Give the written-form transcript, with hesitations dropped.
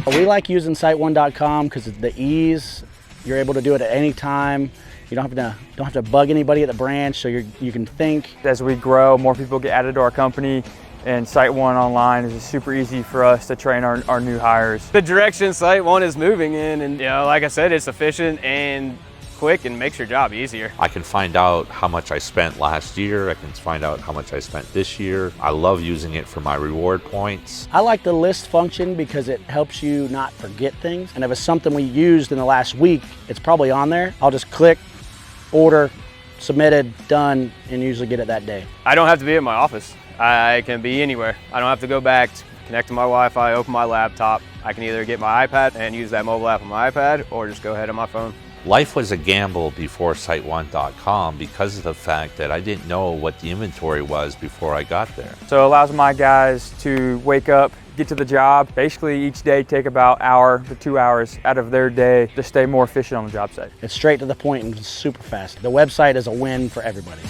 We like using SiteOne.com because of the ease. You're able to do it at any time. You don't have to bug anybody at the branch, so you can think. As we grow, more people get added to our company, and SiteOne Online is super easy for us to train our new hires. The direction SiteOne is moving in, and like I said, it's efficient and quick and makes your job easier. I can find out how much I spent last year. I can find out how much I spent this year. I love using it for my reward points. I like the list function because it helps you not forget things. And if it's something we used in the last week, it's probably on there. I'll just click, order, submitted, done, and usually get it that day. I don't have to be at my office. I can be anywhere. I don't have to go back, connect to my Wi-Fi, open my laptop. I can either get my iPad and use that mobile app on my iPad, or just go ahead on my phone. Life was a gamble before SiteOne.com because of the fact that I didn't know what the inventory was before I got there. So it allows my guys to wake up, get to the job, basically each day take about an hour to 2 hours out of their day to stay more efficient on the job site. It's straight to the point and super fast. The website is a win for everybody.